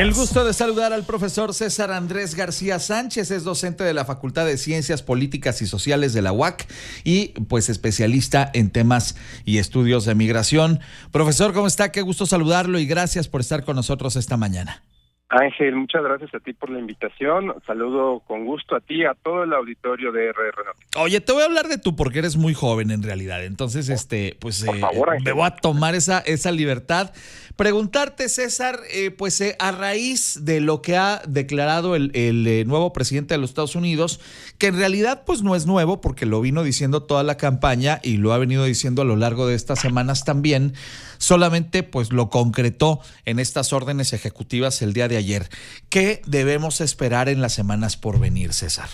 El gusto de saludar al profesor César Andrés García Sánchez, es docente de la Facultad de Ciencias Políticas y Sociales de la UAC y pues especialista en temas y estudios de migración. Profesor, ¿cómo está? Qué gusto saludarlo y gracias por estar con nosotros esta mañana. Ángel, muchas gracias a ti por la invitación. Saludo con gusto a ti, a todo el auditorio de RR Noticias. Oye, te voy a hablar de tú porque eres muy joven en realidad. Entonces, por favor, Ángel, me voy a tomar esa libertad. Preguntarte, César, a raíz de lo que ha declarado el nuevo presidente de los Estados Unidos, que en realidad pues no es nuevo porque lo vino diciendo toda la campaña y lo ha venido diciendo a lo largo de estas semanas también, solamente pues lo concretó en estas órdenes ejecutivas el día de ayer. ¿Qué debemos esperar en las semanas por venir, César?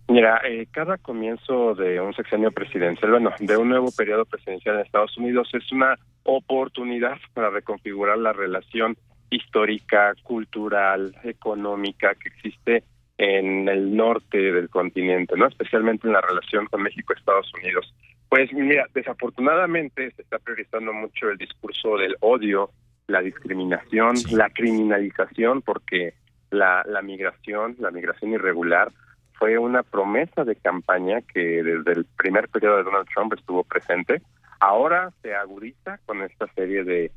Mira, cada comienzo de un sexenio presidencial, de un nuevo periodo presidencial en Estados Unidos es una oportunidad para reconfigurar la relación histórica, cultural, económica que existe en el norte del continente, ¿no? Especialmente en la relación con México y Estados Unidos. Pues mira, desafortunadamente se está priorizando mucho el discurso del odio, la discriminación, sí, la criminalización, porque la migración irregular fue una promesa de campaña que desde el primer periodo de Donald Trump estuvo presente. Ahora se agudiza con esta serie de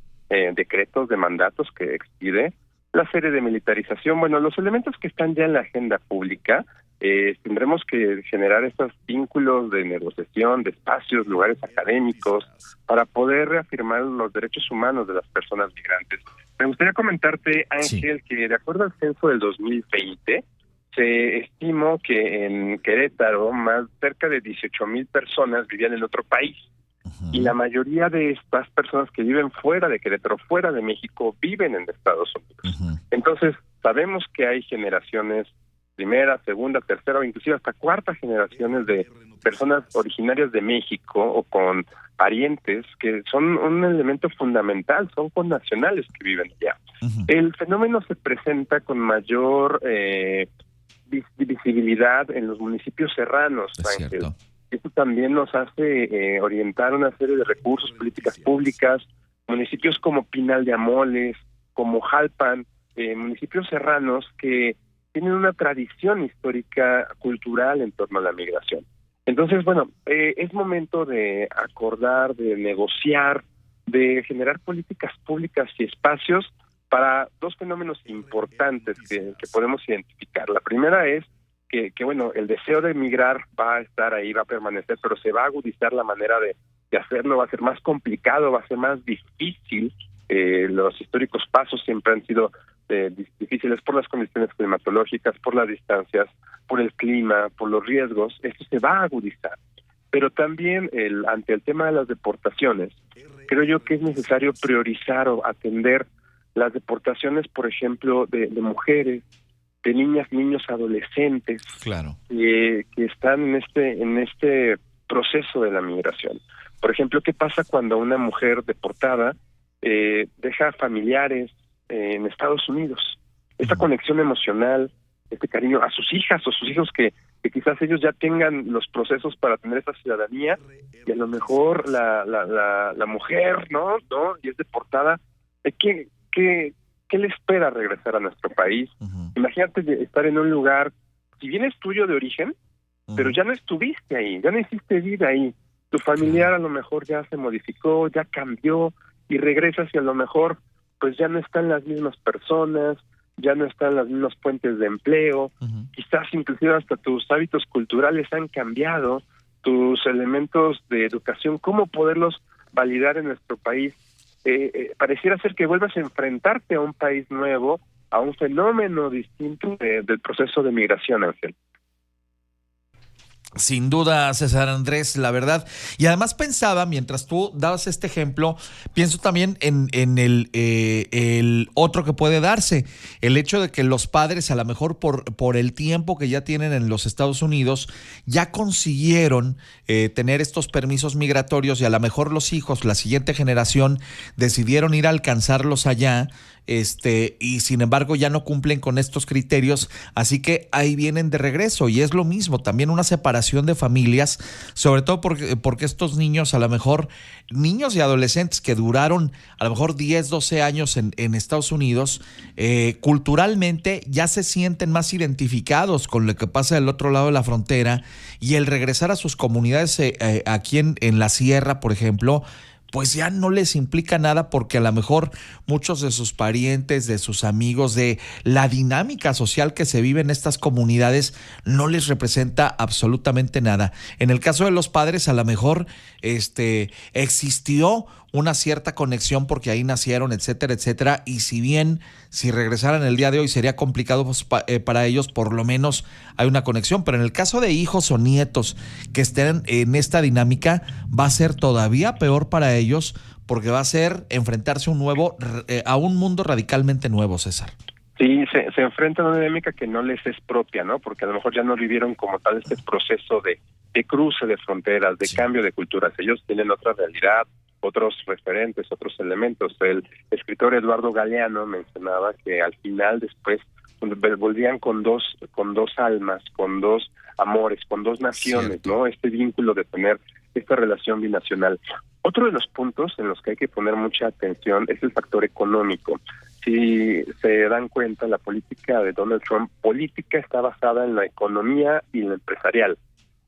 decretos, de mandatos que expide, la serie de militarización. Bueno, los elementos que están ya en la agenda pública, tendremos que generar estos vínculos de negociación, de espacios, lugares académicos, para poder reafirmar los derechos humanos de las personas migrantes. Me gustaría comentarte, Ángel, sí, que de acuerdo al censo del 2020, se estimó que en Querétaro cerca de 18,000 personas vivían en otro país. Uh-huh. Y la mayoría de estas personas que viven fuera de Querétaro, fuera de México, viven en Estados Unidos. Uh-huh. Entonces, sabemos que hay generaciones, primera, segunda, tercera o inclusive hasta cuarta generaciones de personas originarias de México o con parientes que son un elemento fundamental, son connacionales que viven allá. Uh-huh. El fenómeno se presenta con mayor visibilidad en los municipios serranos, Ángel. Esto también nos hace orientar una serie de recursos, políticas públicas, municipios como Pinal de Amoles, como Jalpan, municipios serranos que tienen una tradición histórica, cultural en torno a la migración. Entonces, es momento de acordar, de negociar, de generar políticas públicas y espacios para dos fenómenos importantes que podemos identificar. La primera es que el deseo de emigrar va a estar ahí, va a permanecer, pero se va a agudizar la manera de hacerlo, va a ser más complicado, va a ser más difícil. Los históricos pasos siempre han sido difíciles por las condiciones climatológicas, por las distancias, por el clima, por los riesgos. Esto se va a agudizar. Pero también ante el tema de las deportaciones, creo yo que es necesario priorizar o atender las deportaciones, por ejemplo, de mujeres, de niñas, niños, adolescentes, claro, que están en este proceso de la migración. Por ejemplo, ¿qué pasa cuando una mujer deportada deja familiares en Estados Unidos? Esta conexión emocional, este cariño a sus hijas o sus hijos que quizás ellos ya tengan los procesos para tener esa ciudadanía y a lo mejor la mujer, ¿no? Y es deportada. ¿Qué le espera regresar a nuestro país? Uh-huh. Imagínate estar en un lugar, si bien es tuyo de origen, uh-huh, pero ya no estuviste ahí, ya no hiciste vida ahí. Tu familiar a lo mejor ya se modificó, ya cambió, y regresas y a lo mejor pues ya no están las mismas personas, ya no están las mismas fuentes de empleo, uh-huh, quizás inclusive hasta tus hábitos culturales han cambiado, tus elementos de educación, cómo poderlos validar en nuestro país. Pareciera ser que vuelvas a enfrentarte a un país nuevo, a un fenómeno distinto del proceso de migración, Ángel. Sin duda, César Andrés, la verdad. Y además pensaba, mientras tú dabas este ejemplo, pienso también en el otro que puede darse. El hecho de que los padres, a lo mejor por el tiempo que ya tienen en los Estados Unidos, ya consiguieron tener estos permisos migratorios y a lo mejor los hijos, la siguiente generación, decidieron ir a alcanzarlos allá. y sin embargo ya no cumplen con estos criterios, así que ahí vienen de regreso y es lo mismo, también una separación de familias, sobre todo porque estos niños, a lo mejor niños y adolescentes que duraron a lo mejor 10, 12 años en Estados Unidos, culturalmente ya se sienten más identificados con lo que pasa del otro lado de la frontera, y el regresar a sus comunidades aquí en la sierra, por ejemplo, pues ya no les implica nada, porque a lo mejor muchos de sus parientes, de sus amigos, de la dinámica social que se vive en estas comunidades no les representa absolutamente nada. En el caso de los padres, a lo mejor existió una cierta conexión porque ahí nacieron, etcétera, etcétera, y si regresaran el día de hoy sería complicado pues, para ellos, por lo menos hay una conexión, pero en el caso de hijos o nietos que estén en esta dinámica, va a ser todavía peor para ellos, porque va a ser enfrentarse a un mundo radicalmente nuevo, César. Sí, se enfrentan a una dinámica que no les es propia, ¿no? Porque a lo mejor ya no vivieron como tal este proceso de cruce de fronteras, de cambio de culturas. Ellos tienen otra realidad, otros referentes, otros elementos. El escritor Eduardo Galeano mencionaba que al final después volvían con dos almas, con dos amores, con dos naciones, ¿no? Este vínculo de tener esta relación binacional. Otro de los puntos en los que hay que poner mucha atención es el factor económico. Si se dan cuenta, la política de Donald Trump, está basada en la economía y en lo empresarial.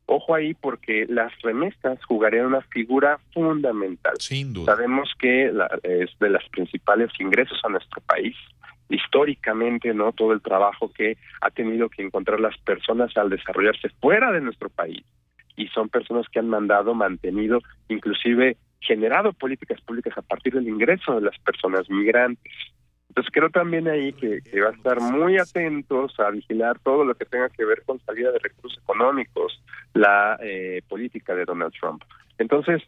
Ojo ahí, porque las remesas jugarían una figura fundamental. Sin duda. Sabemos que es de los principales ingresos a nuestro país. Históricamente, ¿no? Todo el trabajo que ha tenido que encontrar las personas al desarrollarse fuera de nuestro país. Y son personas que han mantenido, inclusive generado políticas públicas a partir del ingreso de las personas migrantes. Entonces creo también ahí que va a estar muy atentos a vigilar todo lo que tenga que ver con salida de recursos económicos, la política de Donald Trump. Entonces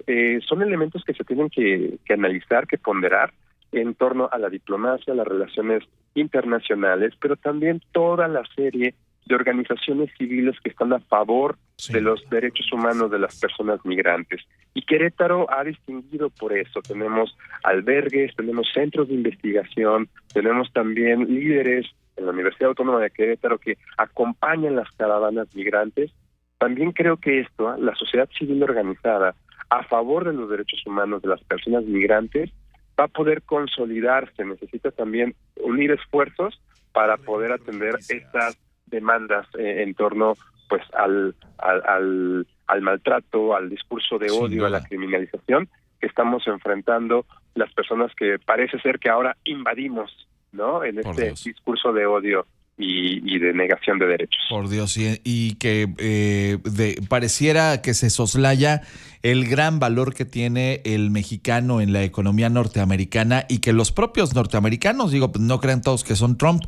son elementos que se tienen que analizar, que ponderar en torno a la diplomacia, las relaciones internacionales, pero también toda la serie de organizaciones civiles que están a favor de los derechos humanos de las personas migrantes. Y Querétaro ha distinguido por eso. Tenemos albergues, tenemos centros de investigación, tenemos también líderes en la Universidad Autónoma de Querétaro que acompañan las caravanas migrantes. También creo que esto, la sociedad civil organizada a favor de los derechos humanos de las personas migrantes, va a poder consolidarse. Necesita también unir esfuerzos para poder atender estas demandas en torno pues al maltrato, al discurso de odio, a la criminalización que estamos enfrentando las personas que parece ser que ahora invadimos, ¿no? En este discurso de odio y de negación de derechos. Por Dios, y que pareciera que se soslaya el gran valor que tiene el mexicano en la economía norteamericana, y que los propios norteamericanos, digo, no crean todos que son Trump,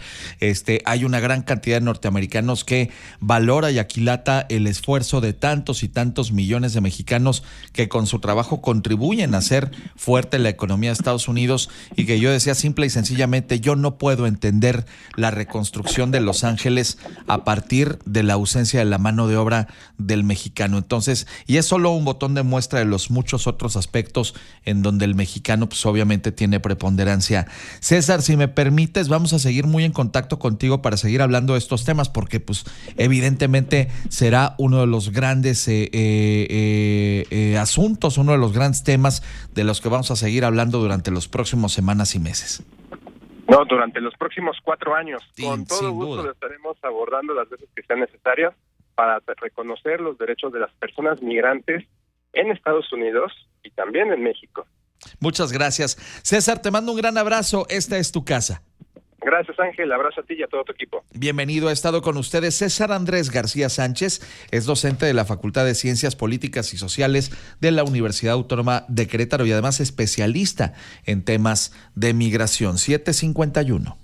hay una gran cantidad de norteamericanos que valora y aquilata el esfuerzo de tantos y tantos millones de mexicanos que con su trabajo contribuyen a hacer fuerte la economía de Estados Unidos, y que yo decía simple y sencillamente, yo no puedo entender la reconstrucción de Los Ángeles a partir de la ausencia de la mano de obra del mexicano. Entonces, y es solo un botón de muestra de los muchos otros aspectos en donde el mexicano pues obviamente tiene preponderancia. César, si me permites, vamos a seguir muy en contacto contigo para seguir hablando de estos temas, porque pues evidentemente será uno de los grandes asuntos, uno de los grandes temas de los que vamos a seguir hablando durante los próximos semanas y meses. No, durante los próximos 4 años. Con todo sin gusto duda. lo estaremos abordando las veces que sean necesarias para reconocer los derechos de las personas migrantes en Estados Unidos y también en México. Muchas gracias. César, te mando un gran abrazo. Esta es tu casa. Gracias, Ángel. Abrazo a ti y a todo tu equipo. Bienvenido. Ha estado con ustedes César Andrés García Sánchez. Es docente de la Facultad de Ciencias Políticas y Sociales de la Universidad Autónoma de Querétaro y además especialista en temas de migración. 751.